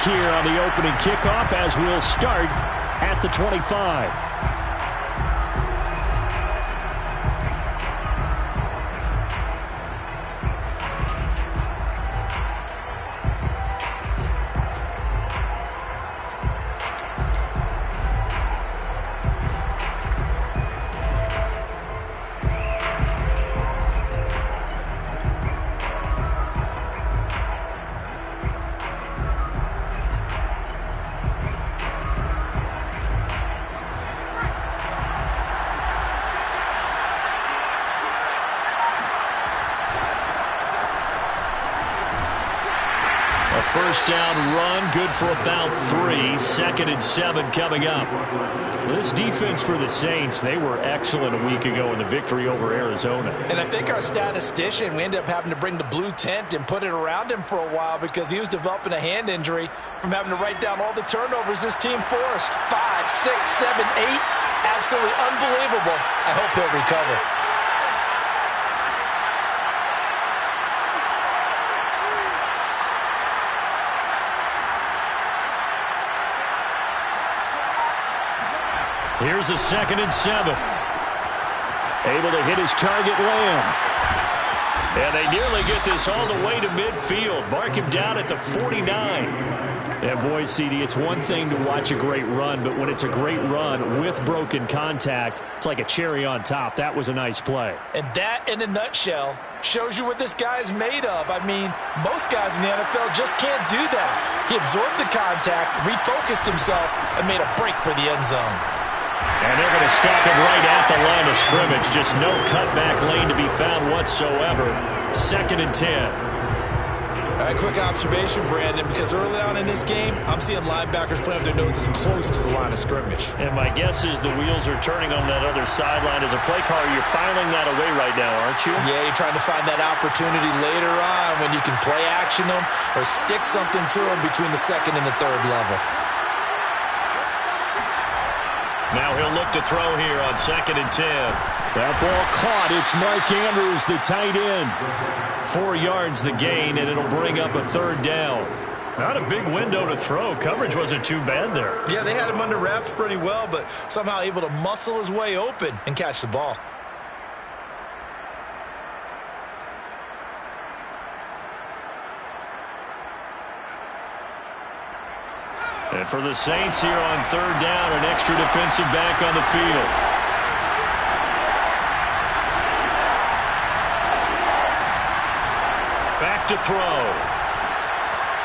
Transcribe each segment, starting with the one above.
here on the opening kickoff as we'll start at the 25. First down run, good for about 3. Second and 7 coming up. This defense for the Saints, they were excellent a week ago in the victory over Arizona. And I think our statistician, we ended up having to bring the blue tent and put it around him for a while because he was developing a hand injury from having to write down all the turnovers this team forced. 5, 6, 7, 8. Absolutely unbelievable. I hope he'll recover. Here's a second and 7. Able to hit his target, Lamb. And they nearly get this all the way to midfield. Mark him down at the 49. And boy, CD, it's one thing to watch a great run, but when it's a great run with broken contact, it's like a cherry on top. That was a nice play. And that, in a nutshell, shows you what this guy's made of. I mean, most guys in the NFL just can't do that. He absorbed the contact, refocused himself, and made a break for the end zone. And they're going to stop him right at the line of scrimmage. Just no cutback lane to be found whatsoever. Second and 10. All right, quick observation, Brandon, because early on in this game, I'm seeing linebackers playing with their noses close to the line of scrimmage. And my guess is the wheels are turning on that other sideline. As a play caller, you're filing that away right now, aren't you? Yeah, you're trying to find that opportunity later on when you can play action them or stick something to them between the second and the third level. Now he'll look to throw here on second and 10. That ball caught. It's Mark Andrews, the tight end. 4 yards the gain, and it'll bring up a third down. Not a big window to throw. Coverage wasn't too bad there. Yeah, they had him under wraps pretty well, but somehow able to muscle his way open and catch the ball. And for the Saints here on third down, an extra defensive back on the field. Back to throw.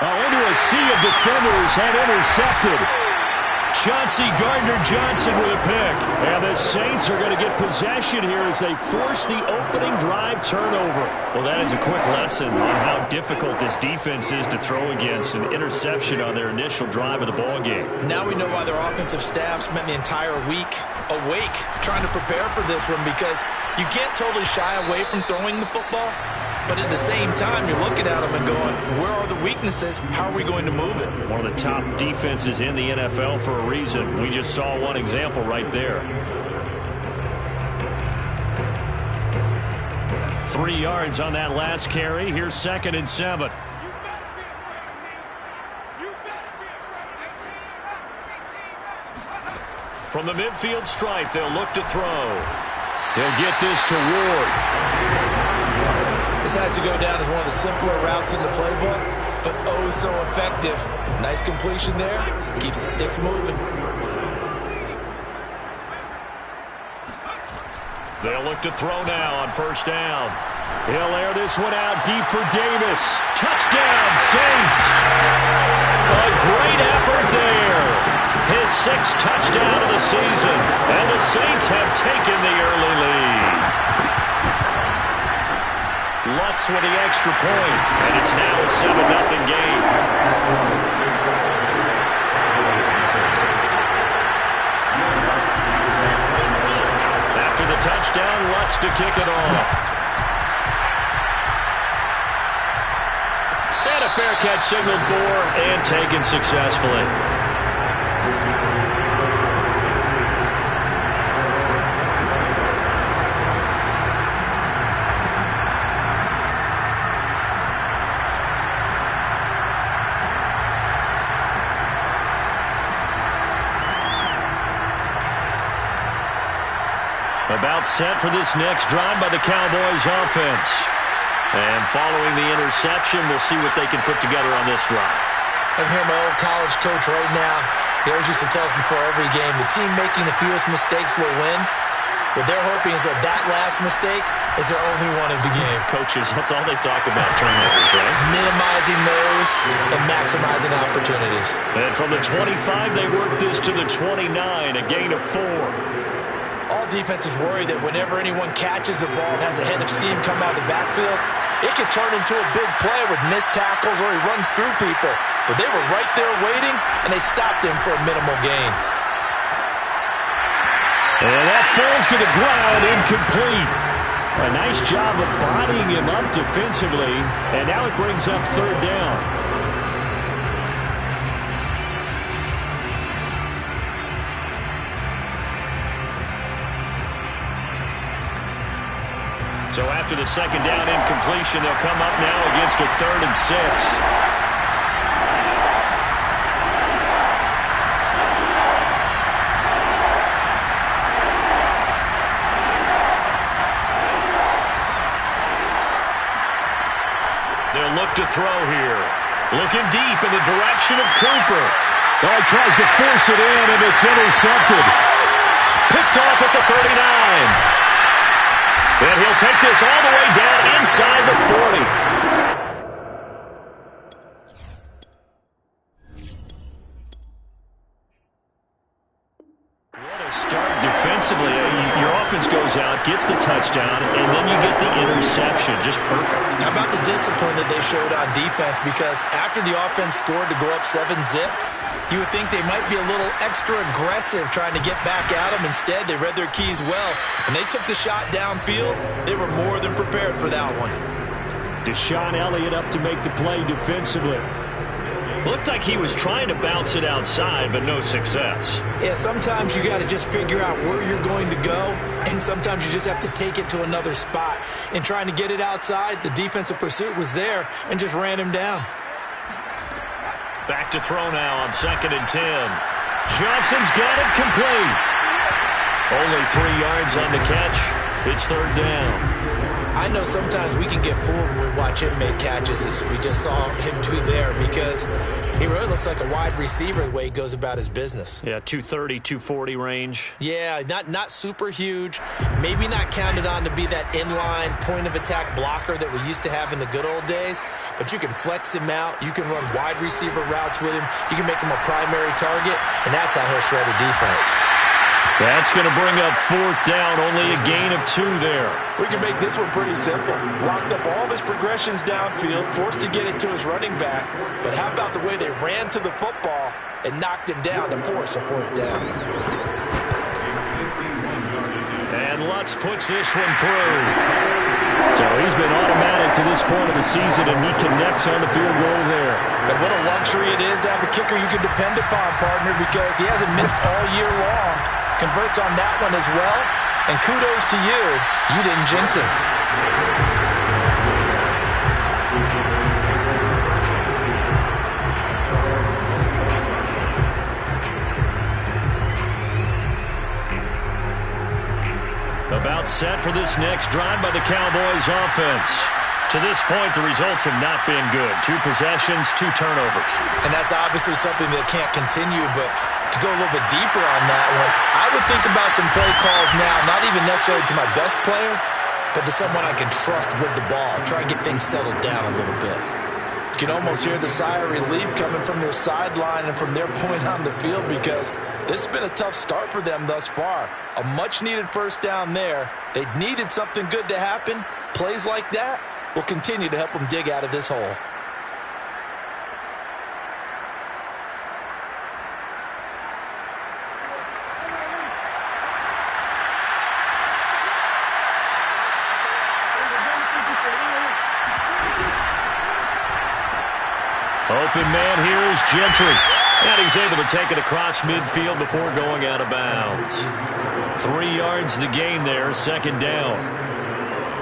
Into a sea of defenders and intercepted. Chauncey Gardner-Johnson with a pick. And the Saints are going to get possession here as they force the opening drive turnover. Well, that is a quick lesson on how difficult this defense is to throw against. An interception on their initial drive of the ball game. Now we know why their offensive staff spent the entire week awake trying to prepare for this one, because you can't totally shy away from throwing the football. But at the same time, you're looking at them and going, where are the weaknesses? How are we going to move it? One of the top defenses in the NFL for a reason. We just saw one example right there. 3 yards on that last carry. Here's second and 7. From the midfield stripe, they'll look to throw. He'll get this to Ward. This has to go down as one of the simpler routes in the playbook, but oh so effective. Nice completion there. Keeps the sticks moving. They'll look to throw now on first down. He'll air this one out deep for Davis. Touchdown, Saints! A great effort there. His 6th touchdown of the season. And the Saints have taken the early lead. Lutz with the extra point, and it's now a 7-0 game. After the touchdown, Lutz to kick it off. And a fair catch signaled for and taken successfully. About set for this next drive by the Cowboys offense. And following the interception, we'll see what they can put together on this drive. I can hear my old college coach right now. He always used to tell us before every game, the team making the fewest mistakes will win. What they're hoping is that last mistake is their only one of the game. Coaches, that's all they talk about, turnovers, right? Minimizing those and maximizing opportunities. And from the 25, they work this to the 29, a gain of 4. All defenses worry that whenever anyone catches the ball and has a head of steam come out of the backfield, it can turn into a big play with missed tackles or he runs through people. But they were right there waiting, and they stopped him for a minimal gain. And that falls to the ground, incomplete. A nice job of bodying him up defensively, and now it brings up third down. So after the second down incompletion, they'll come up now against a 3rd and 6. They'll look to throw here. Looking deep in the direction of Cooper. Oh, he tries to force it in, and it's intercepted. Picked off at the 39. And he'll take this all the way down inside the 40. What a start defensively. Your offense goes out, gets the touchdown, and then you get the interception. Just perfect. How about the discipline that they showed on defense? Because after the offense scored to go up 7-zip, you would think they might be a little extra aggressive trying to get back at them. Instead, they read their keys well. When they took the shot downfield, they were more than prepared for that one. Deshaun Elliott up to make the play defensively. Looked like he was trying to bounce it outside, but no success. Yeah, sometimes you got to just figure out where you're going to go, and sometimes you just have to take it to another spot. In trying to get it outside, the defensive pursuit was there and just ran him down. Back to throw now on 2nd and 10. Johnson's got it complete. Only 3 yards on the catch. It's 3rd down. I know sometimes we can get fooled when we watch him make catches, as we just saw him do there, because he really looks like a wide receiver the way he goes about his business. Yeah, 230, 240 range. Yeah, not super huge. Maybe not counted on to be that inline point-of-attack blocker that we used to have in the good old days, but you can flex him out. You can run wide receiver routes with him. You can make him a primary target, and that's how he'll shred a defense. That's going to bring up 4th down, only a gain of 2 there. We can make this one pretty simple. Locked up all of his progressions downfield, forced to get it to his running back. But how about the way they ran to the football and knocked him down to force a 4th down? And Lutz puts this one through. So he's been automatic to this point of the season, and he connects on the field goal there. And what a luxury it is to have a kicker you can depend upon, partner, because he hasn't missed all year long. Converts on that one as well, and kudos to you. You didn't jinx him. About set for this next drive by the Cowboys offense. To this point, the results have not been good. 2 possessions, 2 turnovers. And that's obviously something that can't continue, but to go a little bit deeper on that one, I would think about some play calls now, not even necessarily to my best player, but to someone I can trust with the ball. Try and get things settled down a little bit. You can almost hear the sigh of relief coming from their sideline and from their point on the field, because this has been a tough start for them thus far. A much-needed 1st down there. They needed something good to happen. Plays like that will continue to help them dig out of this hole. Open man here is Gentry. And he's able to take it across midfield before going out of bounds. 3 yards the gain there, 2nd down.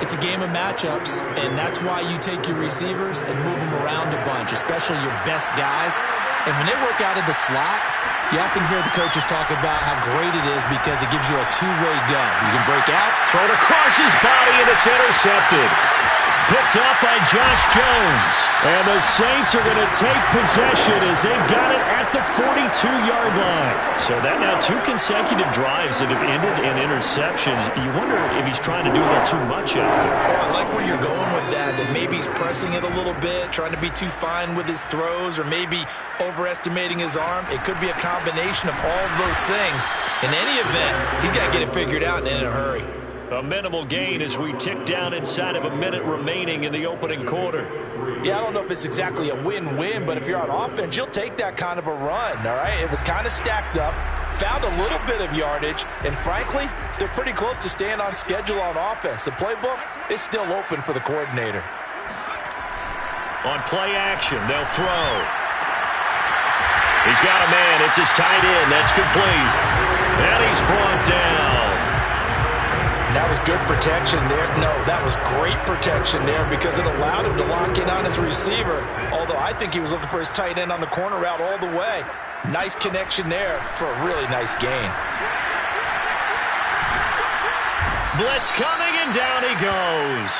It's a game of matchups, and that's why you take your receivers and move them around a bunch, especially your best guys. And when they work out of the slot, you often hear the coaches talk about how great it is because it gives you a two-way go. You can break out. Throw it across his body, and it's intercepted. Picked up by Josh Jones. And the Saints are going to take possession as they've got it at the 42-yard line. So that now 2 consecutive drives that have ended in interceptions. You wonder if he's trying to do a little too much out there. Oh, I like where you're going with that maybe he's pressing it a little bit, trying to be too fine with his throws, or maybe overestimating his arm. It could be a combination of all of those things. In any event, he's got to get it figured out and in a hurry. A minimal gain as we tick down inside of a minute remaining in the opening quarter. Yeah, I don't know if it's exactly a win-win, but if you're on offense, you'll take that kind of a run, all right? It was kind of stacked up, found a little bit of yardage, and frankly, they're pretty close to staying on schedule on offense. The playbook is still open for the coordinator. On play action, they'll throw. He's got a man. It's his tight end. That's complete. And he's brought down. That was good protection there. No, that was great protection there because it allowed him to lock in on his receiver, although I think he was looking for his tight end on the corner route all the way. Nice connection there for a really nice gain. Blitz coming, and down he goes.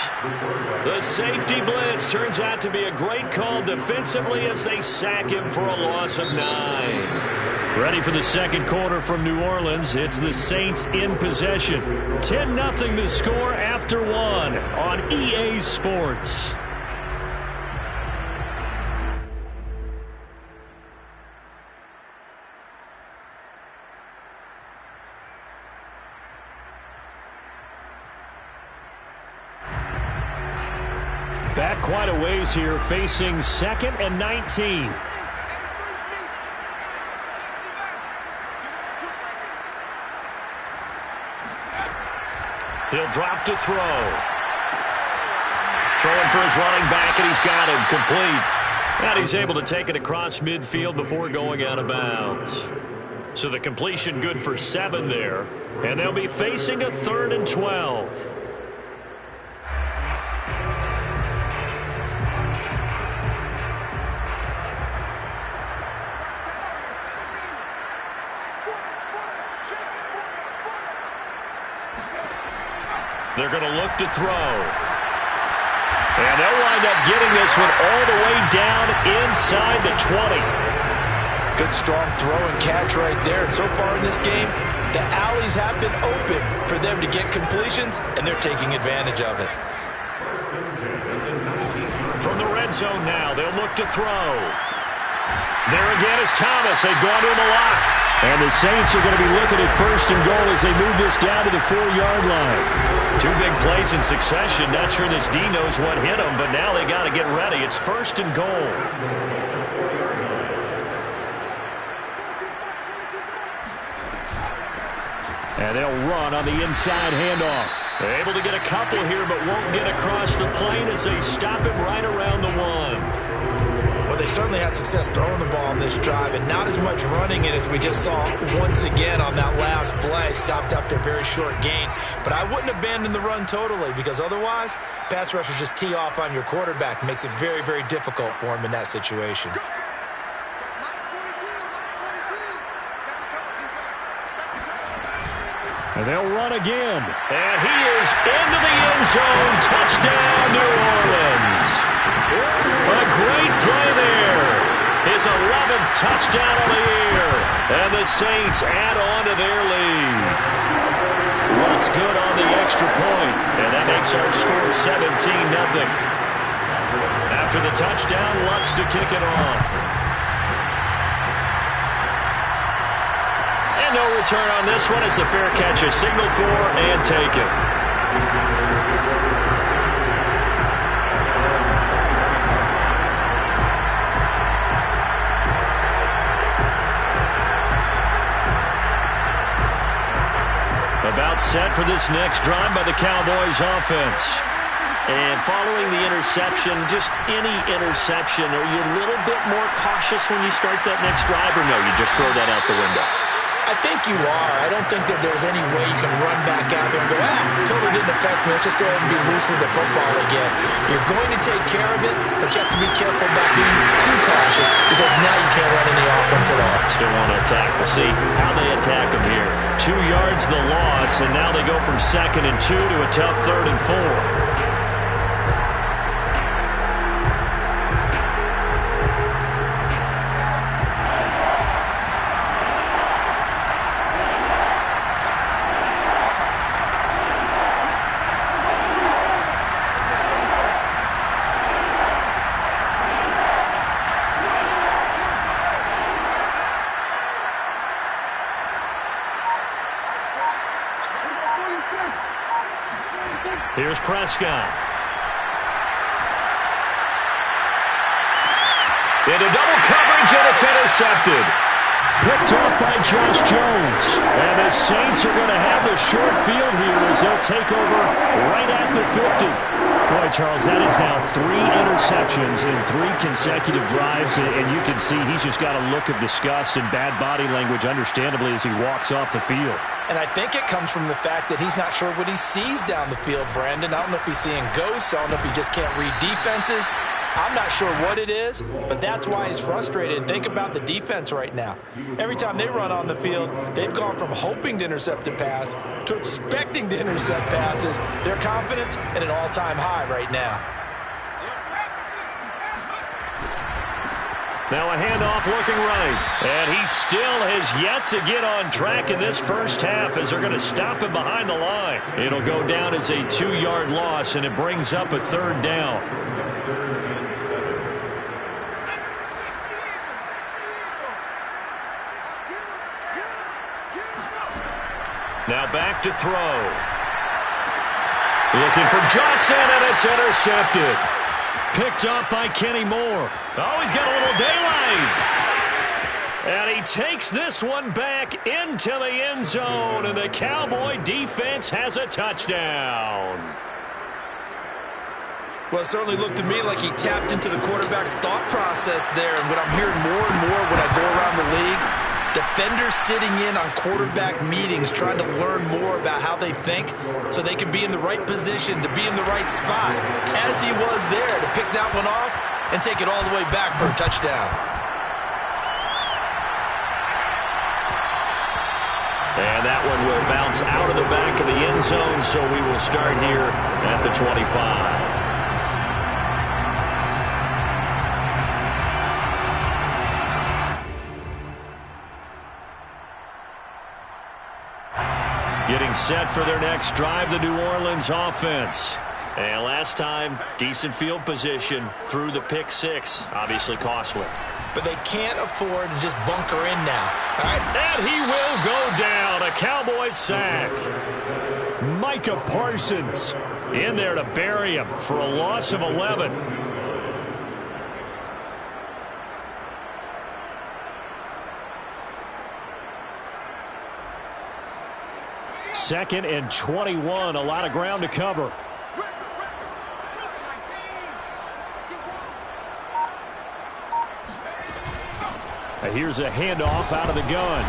The safety blitz turns out to be a great call defensively as they sack him for a loss of 9. Ready for the second quarter from New Orleans. It's the Saints in possession. 10-0 the score after 1 on EA Sports. Back quite a ways here, facing 2nd and 19. He'll drop to throw. Throwing for his running back, and he's got him complete. And he's able to take it across midfield before going out of bounds. So the completion good for 7 there. And they'll be facing a 3rd and 12. They're going to look to throw. And they'll wind up getting this one all the way down inside the 20. Good, strong throw and catch right there. And so far in this game, the alleys have been open for them to get completions, and they're taking advantage of it. From the red zone now, they'll look to throw. There again is Thomas. They've gone to him a lot. And the Saints are going to be looking at 1st and goal as they move this down to the 4-yard line. 2 big plays in succession. Not sure this D knows what hit them, but now they got to get ready. It's 1st and goal. And they'll run on the inside handoff. They're able to get a couple here, but won't get across the plane as they stop him right around the 1. Well, they certainly had success throwing the ball on this drive, and not as much running it as we just saw once again on that last play. Stopped after a very short gain. But I wouldn't abandon the run totally, because otherwise, pass rushers just tee off on your quarterback. Makes it very, very difficult for him in that situation. And they'll run again. And he is into the end zone. Touchdown, New Orleans. A great play there. His 11th touchdown of the year. And the Saints add on to their lead. Lutz good on the extra point. And that makes our score 17-0. After the touchdown, Lutz to kick it off. No return on this one as the fair catch is signaled for and taken. About set for this next drive by the Cowboys offense. And following the interception, just any interception, are you a little bit more cautious when you start that next drive, or no, you just throw that out the window? I think you are. I don't think that there's any way you can run back out there and go, totally didn't affect me. Let's just go ahead and be loose with the football again. You're going to take care of it, but you have to be careful about being too cautious because now you can't run any offense at all. Still want to attack. We'll see how they attack him here. 2 yards the loss, and now they go from 2nd and 2 to a tough 3rd and 4. Here's Prescott. Into double coverage, and it's intercepted. Picked off by Josh Jones. And the Saints are going to have the short field here as they'll take over right at the 50. Boy, Charles, that is now 3 interceptions in 3 consecutive drives, and you can see he's just got a look of disgust and bad body language, understandably, as he walks off the field. And I think it comes from the fact that he's not sure what he sees down the field, Brandon. I don't know if he's seeing ghosts. I don't know if he just can't read defenses. I'm not sure what it is, but that's why he's frustrated. And think about the defense right now. Every time they run on the field, they've gone from hoping to intercept a pass to expecting to intercept passes. Their confidence at an all-time high right now. Now a handoff looking right. And he still has yet to get on track in this first half as they're going to stop him behind the line. It'll go down as a 2-yard loss, and it brings up a 3rd down. Now back to throw. Looking for Johnson, and it's intercepted. Picked up by Kenny Moore. Oh, he's got a little daylight. And he takes this one back into the end zone, and the Cowboy defense has a touchdown. Well, it certainly looked to me like he tapped into the quarterback's thought process there. And what I'm hearing more and more when I go around the league, defenders sitting in on quarterback meetings trying to learn more about how they think so they can be in the right position to be in the right spot, as he was there to pick that one off and take it all the way back for a touchdown. And that one will bounce out of the back of the end zone, so we will start here at the 25. Getting set for their next drive, the New Orleans offense. And last time, decent field position through the pick 6. Obviously costly. But they can't afford to just bunker in now. All right? And he will go down. A Cowboys sack. Micah Parsons in there to bury him for a loss of 11. Second and 21, a lot of ground to cover. Here's a handoff out of the gun.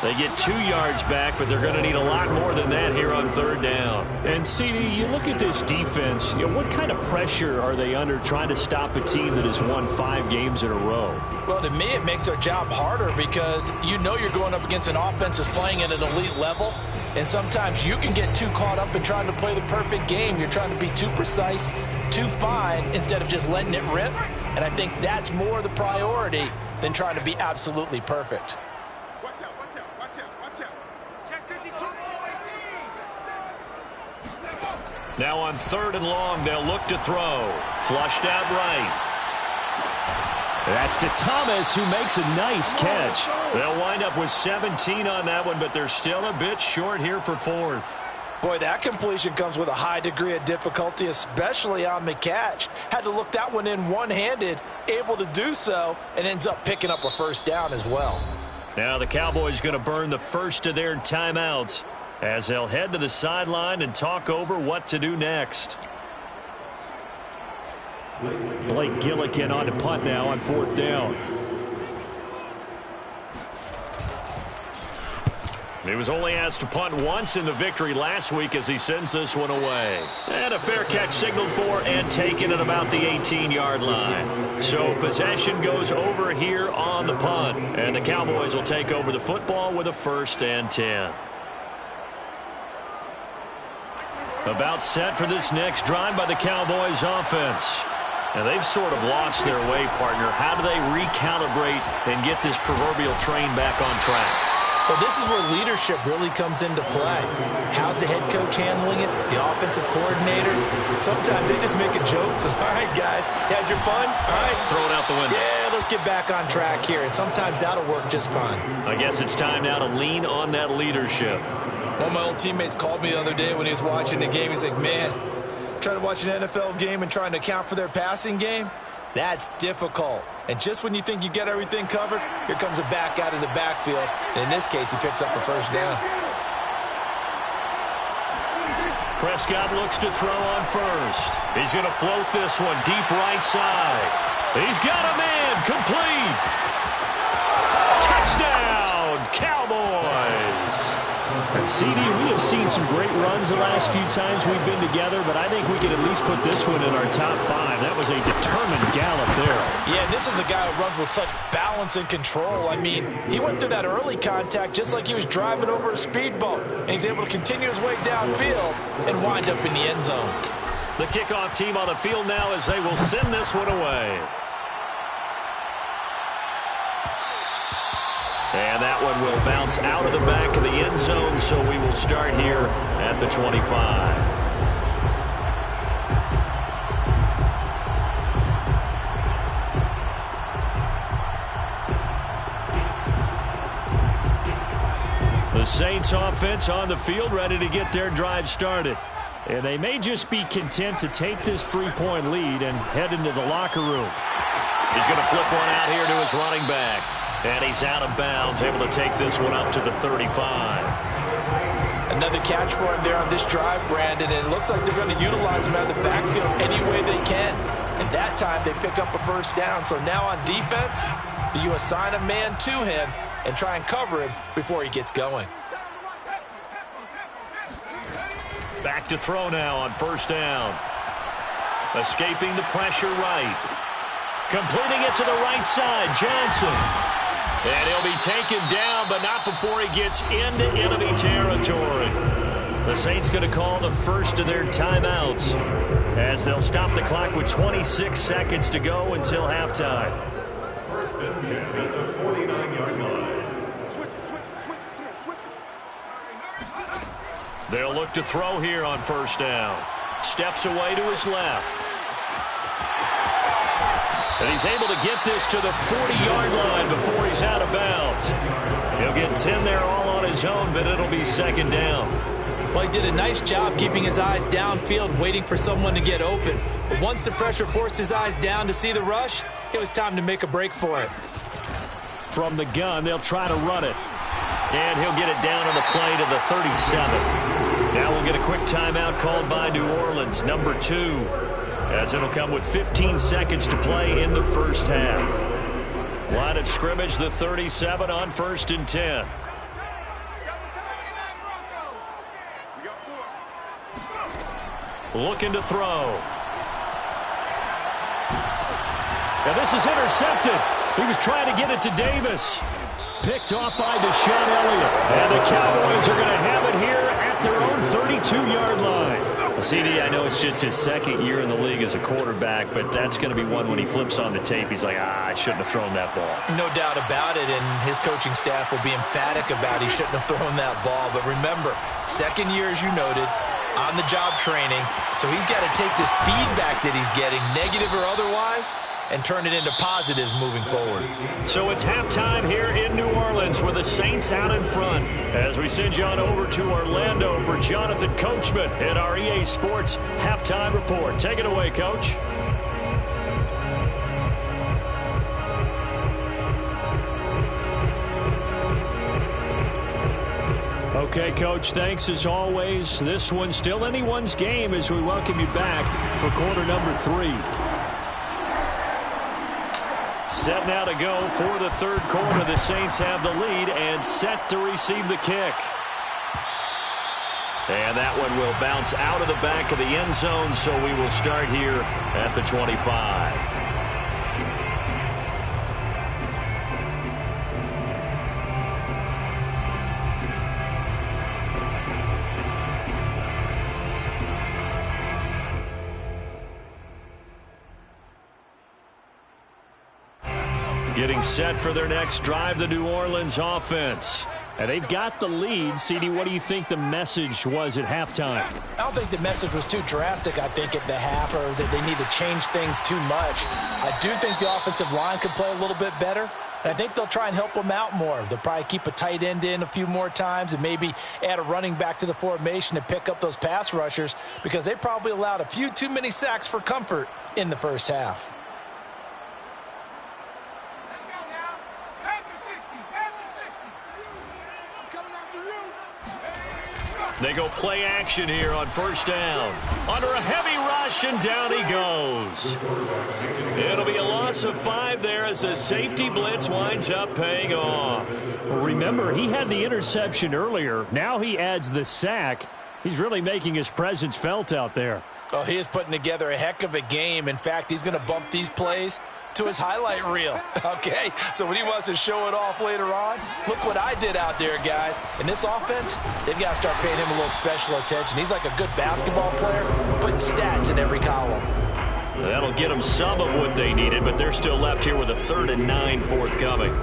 They get 2 yards back, but they're going to need a lot more than that here on 3rd down. And, CD, you look at this defense, what kind of pressure are they under trying to stop a team that has won 5 games in a row? Well, to me, it makes their job harder because you know you're going up against an offense that's playing at an elite level, and sometimes you can get too caught up in trying to play the perfect game. You're trying to be too precise, too fine, instead of just letting it rip. And I think that's more the priority than trying to be absolutely perfect. Watch out, watch out, watch out, watch out. Check 52. Now on 3rd and long, they'll look to throw. Flushed out right. That's to Thomas, who makes a nice catch. They'll wind up with 17 on that one, but they're still a bit short here for 4th. Boy, that completion comes with a high degree of difficulty, especially on the catch. Had to look that one in one-handed, able to do so, and ends up picking up a 1st down as well. Now the Cowboys going to burn the first of their timeouts as they'll head to the sideline and talk over what to do next. Blake Gillikin on to punt now on 4th down. He was only asked to punt once in the victory last week as he sends this one away. And a fair catch signaled for and taken at about the 18-yard line. So possession goes over here on the punt. And the Cowboys will take over the football with a 1st and 10. About set for this next drive by the Cowboys offense. And they've sort of lost their way, partner. How do they recalibrate and get this proverbial train back on track? Well, this is where leadership really comes into play. How's the head coach handling it? The offensive coordinator? Sometimes they just make a joke. All right, guys, had your fun? All right. Throw it out the window. Yeah, let's get back on track here. And sometimes that'll work just fine. I guess it's time now to lean on that leadership. One of my old teammates called me the other day when he was watching the game. He's like, man, trying to watch an NFL game and trying to account for their passing game? That's difficult. And just when you think you get everything covered, here comes a back out of the backfield. And in this case, he picks up a 1st down. Prescott looks to throw on 1st. He's going to float this one deep right side. He's got a man complete. Touchdown, Cowboys. And CD, we have seen some great runs the last few times we've been together, but I think we could at least put this one in our top 5. That was a determined gallop there. Yeah, and this is a guy who runs with such balance and control. I mean, he went through that early contact just like he was driving over a speed bump, and he's able to continue his way downfield and wind up in the end zone. The kickoff team on the field now as they will send this one away. And that one will bounce out of the back of the end zone, so we will start here at the 25. The Saints offense on the field, ready to get their drive started. And they may just be content to take this 3-point lead and head into the locker room. He's going to flip one out here to his running back. And he's out of bounds, able to take this one up to the 35. Another catch for him there on this drive, Brandon, and it looks like they're going to utilize him out of the backfield any way they can. And that time they pick up a 1st down. So now on defense, you assign a man to him and try and cover him before he gets going. Back to throw now on 1st down. Escaping the pressure right. Completing it to the right side, Johnson. And he'll be taken down, but not before he gets into enemy territory. The Saints going to call the first of their timeouts as they'll stop the clock with 26 seconds to go until halftime. 1st and 10 at the 49-yard line. Switch. Come on, switch it. They'll look to throw here on 1st down. Steps away to his left. And he's able to get this to the 40-yard line before he's out of bounds. He'll get 10 there all on his own, but it'll be 2nd down. Well, he did a nice job keeping his eyes downfield, waiting for someone to get open. But once the pressure forced his eyes down to see the rush, it was time to make a break for it. From the gun, they'll try to run it. And he'll get it down on the play to the 37. Now we'll get a quick timeout called by New Orleans, number 2. As it'll come with 15 seconds to play in the 1st half. Line of scrimmage, the 37 on 1st and 10. Looking to throw. Now this is intercepted. He was trying to get it to Davis. Picked off by Deshaun Elliott. And the Cowboys are going to have it here at their own 32-yard line. CD, I know it's just his 2nd year in the league as a quarterback, but that's going to be one when he flips on the tape. He's like, I shouldn't have thrown that ball. No doubt about it, and his coaching staff will be emphatic about he shouldn't have thrown that ball. But remember, 2nd year, as you noted, on-the-job training. So he's got to take this feedback that he's getting, negative or otherwise, and turn it into positives moving forward. So it's halftime here in New Orleans with the Saints out in front. As we send you on over to Orlando for Jonathan Coachman at our EA Sports Halftime Report. Take it away, Coach. Okay, Coach, thanks as always. This one's still anyone's game as we welcome you back for quarter number 3. Set now to go for the third quarter. The Saints have the lead and set to receive the kick. And that one will bounce out of the back of the end zone, so we will start here at the 25. Getting set for their next drive, the New Orleans offense. And they've got the lead. CD, what do you think the message was at halftime? I don't think the message was too drastic, I think, at the half, or that they need to change things too much. I do think the offensive line could play a little bit better. And I think they'll try and help them out more. They'll probably keep a tight end in a few more times and maybe add a running back to the formation to pick up those pass rushers, because they probably allowed a few too many sacks for comfort in the first half. They go play action here on first down. Under a heavy rush, and down he goes. It'll be a loss of 5 there as the safety blitz winds up paying off. Well, remember, he had the interception earlier. Now he adds the sack. He's really making his presence felt out there. Oh, he is putting together a heck of a game. In fact, he's going to bump these plays to his highlight reel. Okay, so when he wants to show it off later on, look what I did out there, guys. In this offense, they've got to start paying him a little special attention. He's like a good basketball player, putting stats in every column. That'll get them some of what they needed, but they're still left here with a 3rd and 9 forthcoming.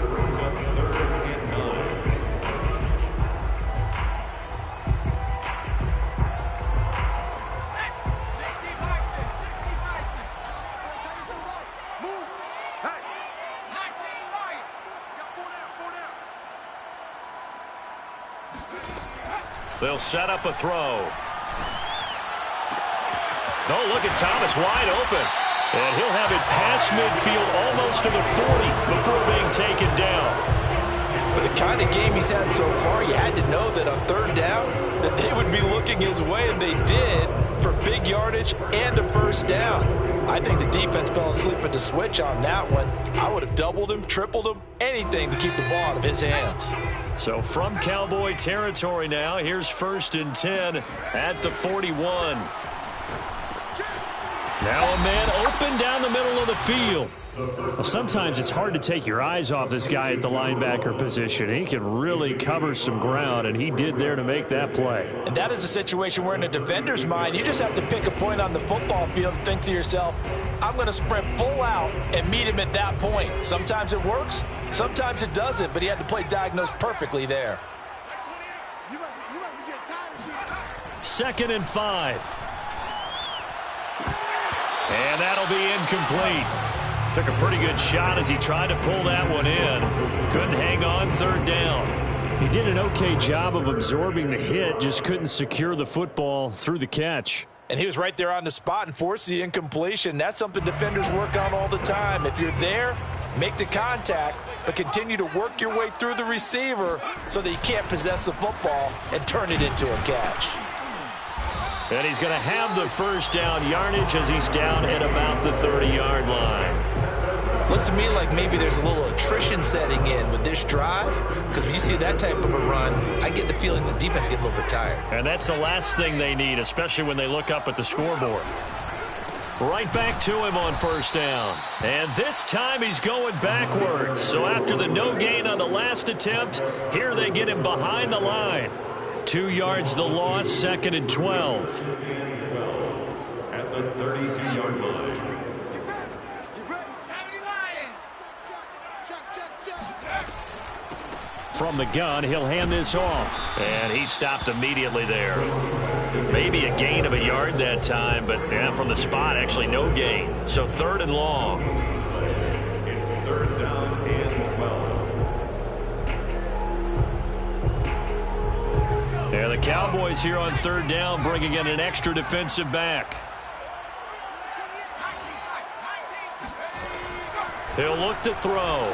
They'll set up a throw. Oh, look at Thomas wide open. And he'll have it past midfield almost to the 40 before being taken down. But the kind of game he's had so far, you had to know that on 3rd down that they would be looking his way, and they did, for big yardage and a first down. I think the defense fell asleep at the switch on that one. I would have doubled him, tripled him, anything to keep the ball out of his hands. So from Cowboy territory now, here's 1st and 10 at the 41. Now a man open down the middle of the field. Well, sometimes it's hard to take your eyes off this guy at the linebacker position. He can really cover some ground, and he did there to make that play. And that is a situation where in a defender's mind, you just have to pick a point on the football field and think to yourself, I'm going to sprint full out and meet him at that point. Sometimes it works, sometimes it doesn't, but he had to play diagnosed perfectly there. 2nd and 5. And that'll be incomplete. Took a pretty good shot as he tried to pull that one in. Couldn't hang on 3rd down. He did an okay job of absorbing the hit, just couldn't secure the football through the catch. And he was right there on the spot and forced the incompletion. That's something defenders work on all the time. If you're there, make the contact, but continue to work your way through the receiver so that you can't possess the football and turn it into a catch. And he's going to have the first down yardage as he's down at about the 30-yard line. Looks to me like maybe there's a little attrition setting in with this drive, because when you see that type of a run, I get the feeling the defense gets a little bit tired. And that's the last thing they need, especially when they look up at the scoreboard. Right back to him on first down. And this time he's going backwards. So after the no gain on the last attempt, here they get him behind the line. 2 yards the loss, 2nd and 12. At the 32-yard line. From the gun, he'll hand this off. And he stopped immediately there. Maybe a gain of a yard that time, but yeah, from the spot, actually no gain. So 3rd and long. It's 3rd down and 12. Yeah, the Cowboys here on 3rd down, bringing in an extra defensive back. He'll look to throw.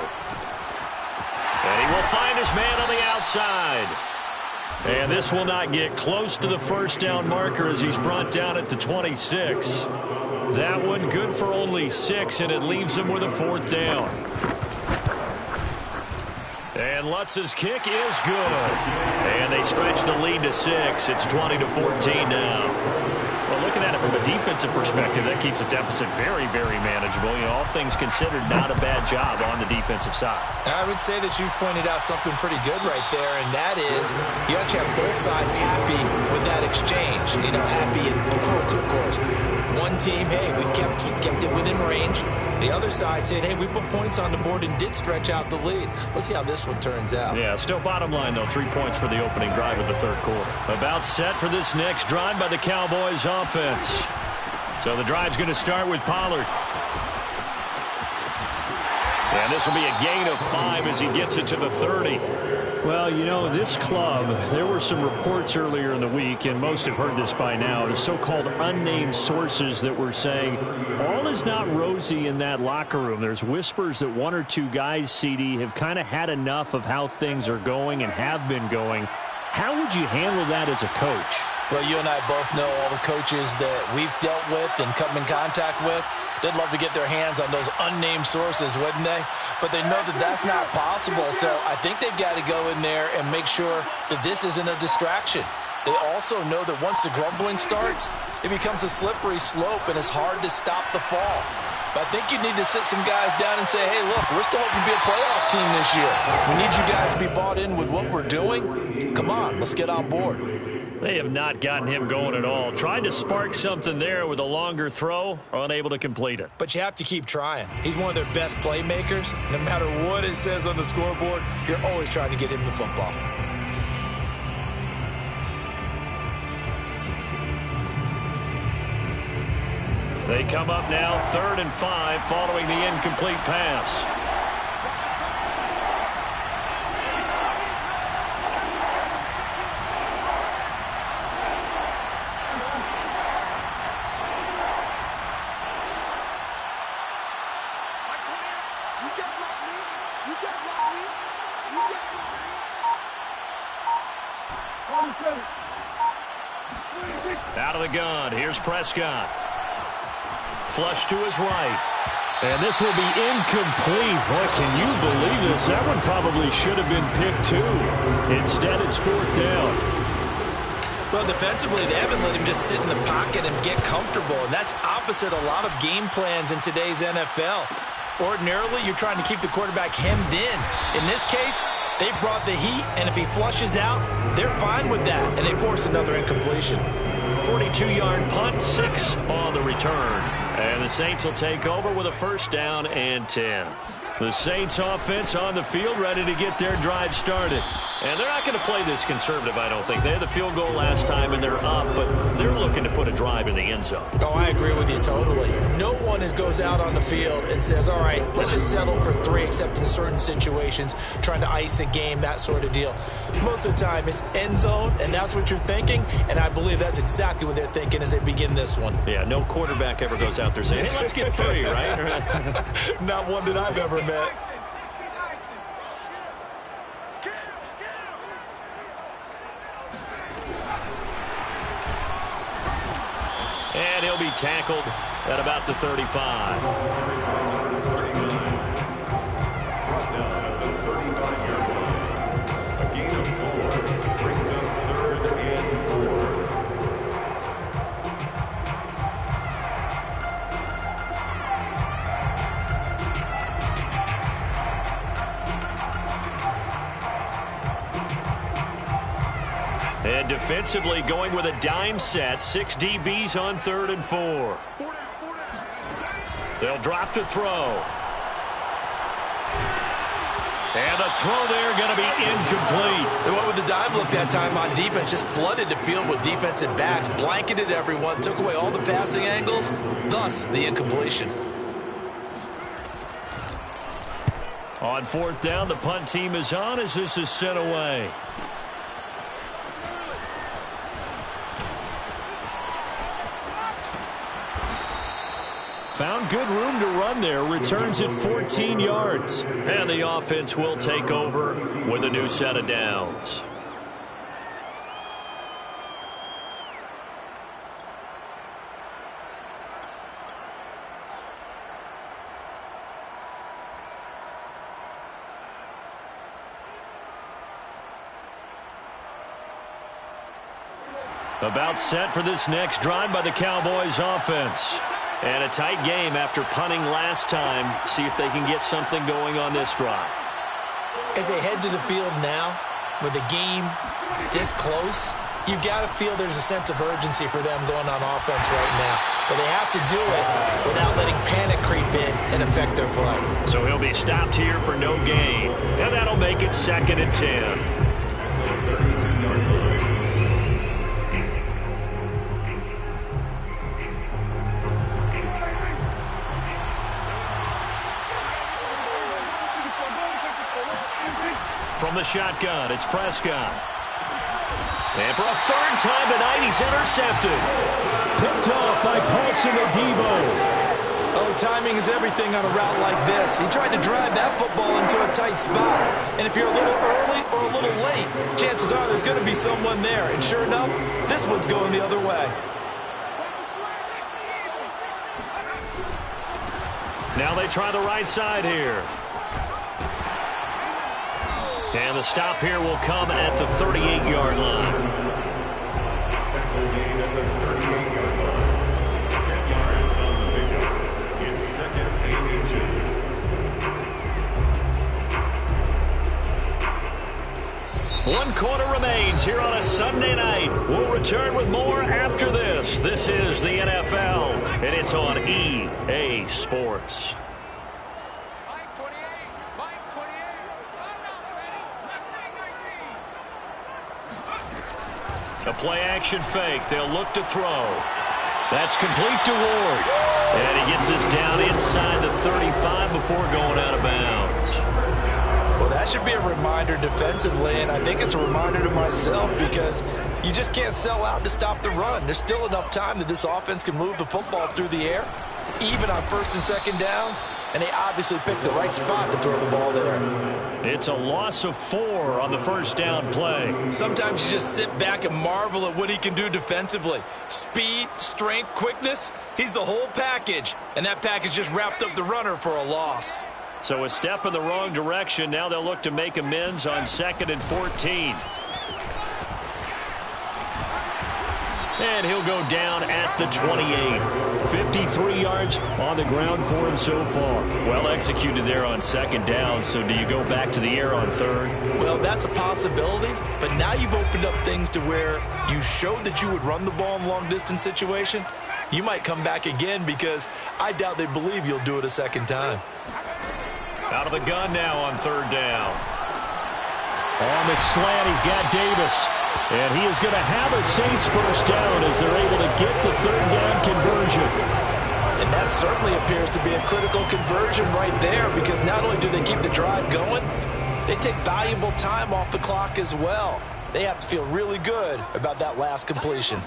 And he will find his man on the outside. And this will not get close to the first down marker as he's brought down at the 26. That one good for only 6, and it leaves him with a 4th down. And Lutz's kick is good. And they stretch the lead to 6. It's 20-14 now. Well, looking at it from a defensive perspective, that keeps the deficit very, very manageable. You know, all things considered, not a bad job on the defensive side. I would say that you've pointed out something pretty good right there, and that is you actually have both sides happy with that exchange. You know, happy in quotes, of course. One team, hey, we've kept it within range. The other side saying, hey, we put points on the board and did stretch out the lead. Let's see how this one turns out. Yeah, still bottom line, though, 3 points for the opening drive of the third quarter. About set for this next drive by the Cowboys offense. So the drive's going to start with Pollard. And this will be a gain of 5 as he gets it to the 30. Well, you know, this club, there were some reports earlier in the week, and most have heard this by now, the so-called unnamed sources that were saying all is not rosy in that locker room. There's whispers that 1 or 2 guys, CD, have kind of had enough of how things are going and have been going. How would you handle that as a coach? Well, you and I both know all the coaches that we've dealt with and come in contact with. They'd love to get their hands on those unnamed sources, wouldn't they? But they know that that's not possible, so I think they've got to go in there and make sure that this isn't a distraction. They also know that once the grumbling starts, it becomes a slippery slope, and it's hard to stop the fall. But I think you need to sit some guys down and say, hey, look, we're still hoping to be a playoff team this year. We need you guys to be bought in with what we're doing. Come on, let's get on board. They have not gotten him going at all. Tried to spark something there with a longer throw, unable to complete it. But you have to keep trying. He's one of their best playmakers. No matter what it says on the scoreboard, you're always trying to get him the football. They come up now 3rd and 5 following the incomplete pass. Out of the gun, here's Prescott. Flush to his right. And this will be incomplete. Boy, can you believe this? That one probably should have been picked too. Instead, it's 4th down. Well, defensively, they haven't let him just sit in the pocket and get comfortable, and that's opposite a lot of game plans in today's NFL. Ordinarily, you're trying to keep the quarterback hemmed in. In this case, they brought the heat, and if he flushes out, they're fine with that, and they force another incompletion. 42-yard punt, 6 on the return. And the Saints will take over with a 1st down and 10. The Saints offense on the field ready to get their drive started. And they're not going to play this conservative, I don't think. They had the field goal last time, and they're up, but they're looking to put a drive in the end zone. Oh, I agree with you totally. No one goes out on the field and says, all right, let's just settle for 3, except in certain situations, trying to ice a game, that sort of deal. Most of the time, it's end zone, and that's what you're thinking, and I believe that's exactly what they're thinking as they begin this one. Yeah, no quarterback ever goes out there saying, hey, let's get 3, right? Not one that I've ever met. And he'll be tackled at about the 35. Brought down at the 35-yard line. A gain of 4 brings up 3rd and 4. And defensively going with a dime set. 6 DBs on 3rd and 4. They'll drop to throw. And the throw there going to be incomplete. They went with the dive look that time on defense. Just flooded the field with defensive backs. Blanketed everyone. Took away all the passing angles. Thus, the incompletion. On 4th down, the punt team is on as this is sent away. Found good room to run there. Returns at 14 yards. And the offense will take over with a new set of downs. About set for this next drive by the Cowboys offense. And a tight game after punting last time. See if they can get something going on this drive. As they head to the field now, with the game this close, you've got to feel there's a sense of urgency for them going on offense right now. But they have to do it without letting panic creep in and affect their play. So he'll be stopped here for no gain. And that'll make it 2nd and 10. From the shotgun, it's Prescott. And for a 3rd time tonight, he's intercepted. Picked off by Paulson Adebo. Oh, timing is everything on a route like this. He tried to drive that football into a tight spot. And if you're a little early or a little late, chances are there's going to be someone there. And sure enough, this one's going the other way. Now they try the right side here. And the stop here will come at the 38-yard line. Tackle gain at the 38-yard line. 10 yards on the pickup. It's 2nd and inches. 1 quarter remains here on a Sunday night. We'll return with more after this. This is the NFL, and it's on EA Sports. A play-action fake. They'll look to throw. That's complete to Ward. And he gets us down inside the 35 before going out of bounds. Well, that should be a reminder defensively, and I think it's a reminder to myself because you just can't sell out to stop the run. There's still enough time that this offense can move the football through the air, even on 1st and 2nd downs, and they obviously picked the right spot to throw the ball there. It's a loss of 4 on the 1st down play. Sometimes you just sit back and marvel at what he can do defensively. Speed, strength, quickness, he's the whole package, and that package just wrapped up the runner for a loss. So a step in the wrong direction. Now they'll look to make amends on 2nd and 14. And he'll go down at the 28. 53 yards on the ground for him so far. Well executed there on 2nd down. So do you go back to the air on 3rd? Well, that's a possibility. But now you've opened up things to where you showed that you would run the ball in long-distance situation. You might come back again because I doubt they believe you'll do it a 2nd time. Out of the gun now on 3rd down. On the slant, he's got Davis. And he is going to have a Saints 1st down as they're able to get the 3rd down conversion. And that certainly appears to be a critical conversion right there because not only do they keep the drive going, they take valuable time off the clock as well. They have to feel really good about that last completion.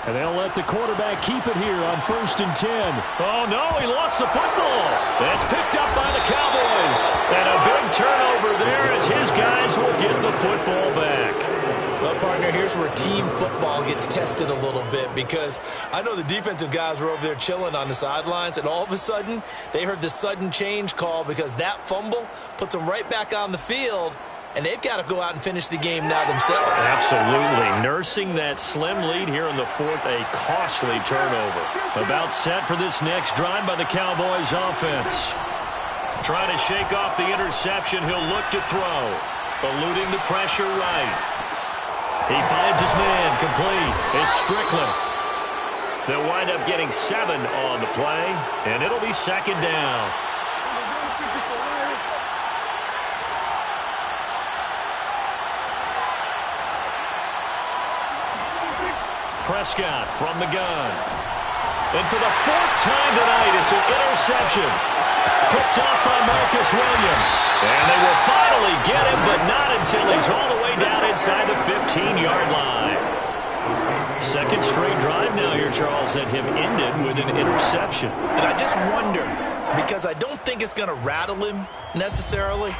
And they'll let the quarterback keep it here on 1st and 10. Oh, no, he lost the football. That's picked up by the Cowboys. And a big turnover there as his guys will get the football back. Well, partner, here's where team football gets tested a little bit because I know the defensive guys were over there chilling on the sidelines, and all of a sudden they heard the sudden change call because that fumble puts them right back on the field, and they've got to go out and finish the game now themselves. Absolutely. Nursing that slim lead here in the 4th, a costly turnover. About set for this next drive by the Cowboys offense. Trying to shake off the interception, he'll look to throw. Eluding the pressure right. He finds his man complete. It's Strickland. They'll wind up getting 7 on the play, and it'll be 2nd down. Prescott from the gun. And for the 4th time tonight, it's an interception. Picked off by Marcus Williams. And they will finally get him, but not until he's all the way down inside the 15-yard line. 2nd straight drive now here, Charles, that have ended with an interception. And I just wonder, because I don't think it's going to rattle him necessarily,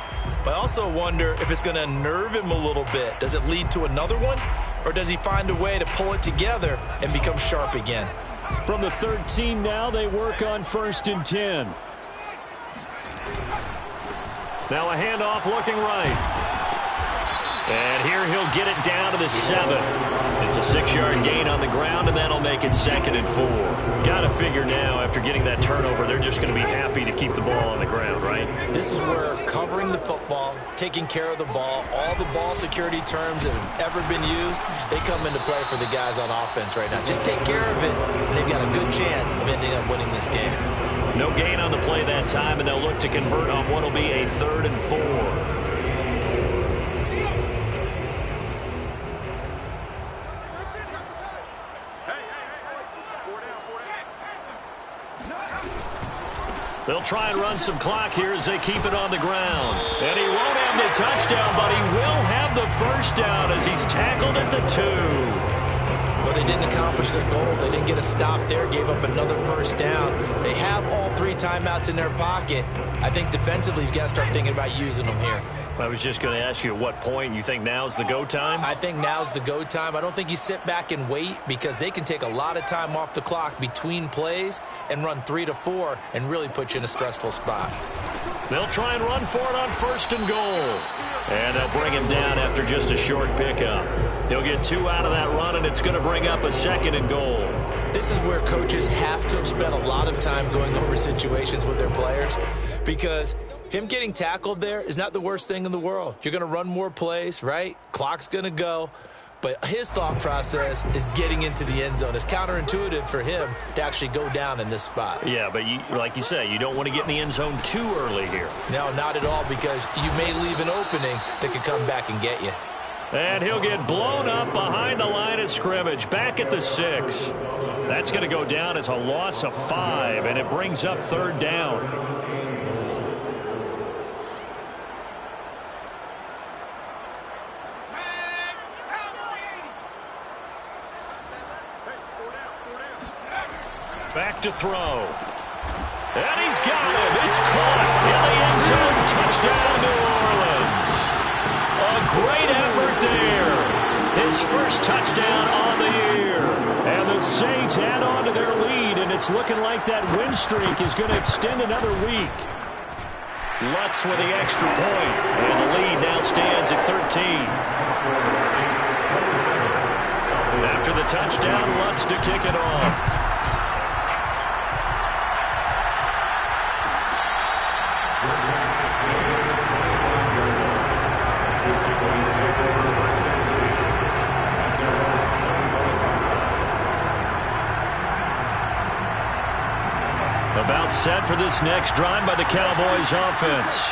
but I also wonder if it's going to unnerve him a little bit. Does it lead to another one? Or does he find a way to pull it together and become sharp again? From the 13 now, they work on 1st and 10. Now a handoff looking right. And here he'll get it down to the 7. It's a 6-yard gain on the ground, and that'll make it 2nd and 4. Got to figure now, after getting that turnover, they're just going to be happy to keep the ball on the ground, right? This is where covering the football, taking care of the ball, all the ball security terms that have ever been used, they come into play for the guys on offense right now. Just take care of it, and they've got a good chance of ending up winning this game. No gain on the play that time, and they'll look to convert on what will be a 3rd and 4. They'll try and run some clock here as they keep it on the ground. And he won't have the touchdown, but he will have the first down as he's tackled at the 2. Well, they didn't accomplish their goal. They didn't get a stop there, gave up another first down. They have all 3 timeouts in their pocket. I think defensively you've got to start thinking about using them here. I was just going to ask you at what point you think now's the go time? I think now's the go time. I don't think you sit back and wait because they can take a lot of time off the clock between plays and run 3 to 4 and really put you in a stressful spot. They'll try and run for it on 1st and goal. And they'll bring him down after just a short pickup. He'll get 2 out of that run, and it's going to bring up a 2nd and goal. This is where coaches have to have spent a lot of time going over situations with their players because him getting tackled there is not the worst thing in the world. You're going to run more plays, right? Clock's going to go. But his thought process is getting into the end zone. It's counterintuitive for him to actually go down in this spot. Yeah, but like you say, you don't want to get in the end zone too early here. No, not at all, because you may leave an opening that could come back and get you. And he'll get blown up behind the line of scrimmage, back at the 6. That's going to go down as a loss of 5, and it brings up 3rd down. Back to throw. And he's got it. It's caught in the end zone. Touchdown, New Orleans. A great effort there. His first touchdown on the year. And the Saints add on to their lead, and it's looking like that win streak is going to extend another week. Lutz with the extra point, and the lead now stands at 13. After the touchdown, Lutz to kick it off. About set for this next drive by the Cowboys offense.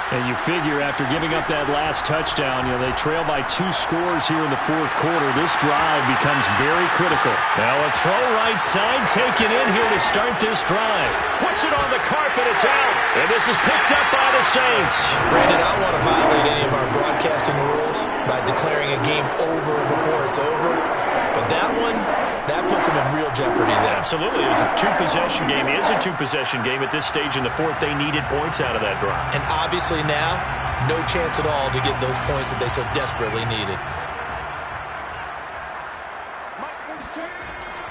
And you figure after giving up that last touchdown, they trail by 2 scores here in the 4th quarter. This drive becomes very critical. Now a throw right side taken in here to start this drive. Puts it on the carpet, it's out. And this is picked up by the Saints. Brandon, I don't want to violate any of our broadcasting rules by declaring a game over before it's over. But that one, that puts them in real jeopardy there. Absolutely. It was a 2-possession game. It is a 2-possession game at this stage in the 4th. They needed points out of that drive. And obviously now, no chance at all to get those points that they so desperately needed.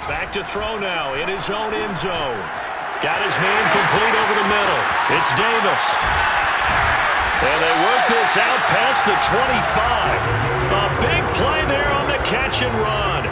Back to throw now in his own end zone. Got his man complete over the middle. It's Davis. And they work this out past the 25. A big play there on the catch and run.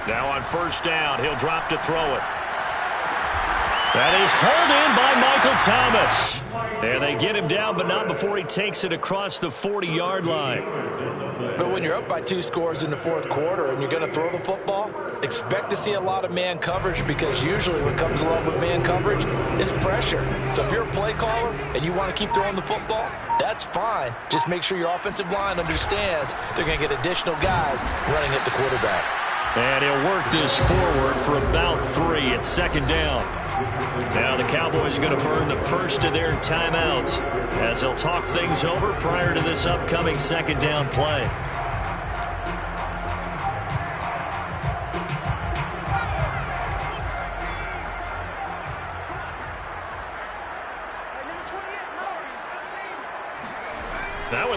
Now on 1st down, he'll drop to throw it. That is hauled in by Michael Thomas. And they get him down, but not before he takes it across the 40-yard line. But when you're up by 2 scores in the 4th quarter and you're going to throw the football, expect to see a lot of man coverage because usually what comes along with man coverage is pressure. So if you're a play caller and you want to keep throwing the football, that's fine. Just make sure your offensive line understands they're going to get additional guys running at the quarterback. And he'll work this forward for about 3 at 2nd down. Now the Cowboys are going to burn the first of their timeouts as they'll talk things over prior to this upcoming 2nd down play.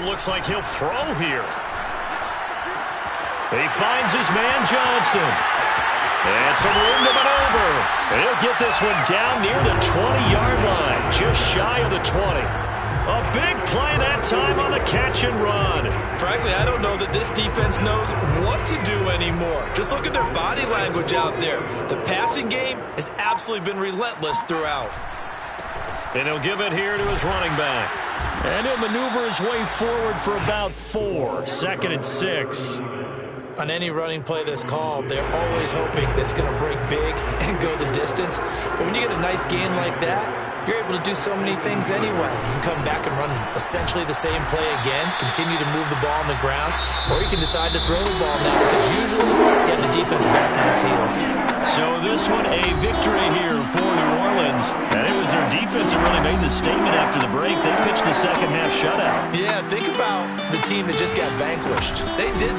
looks like he'll throw here. He finds his man Johnson. And some room to maneuver. He'll get this one down near the 20-yard line, just shy of the 20. A big play that time on the catch and run. Frankly, I don't know that this defense knows what to do anymore. Just look at their body language out there. The passing game has absolutely been relentless throughout. And he'll give it here to his running back. And he'll maneuver his way forward for about 4. 2nd and 6. On any running play that's called, they're always hoping that it's going to break big and go the distance. But when you get a nice gain like that, you're able to do so many things anyway. You can come back and run essentially the same play again, continue to move the ball on the ground, or you can decide to throw the ball now because usually you have the defense back on its heels. So this one a victory here for New Orleans. And it was their defense that really made the statement after the break. They pitched the second half shutout. Yeah, think about the team that just got vanquished. They did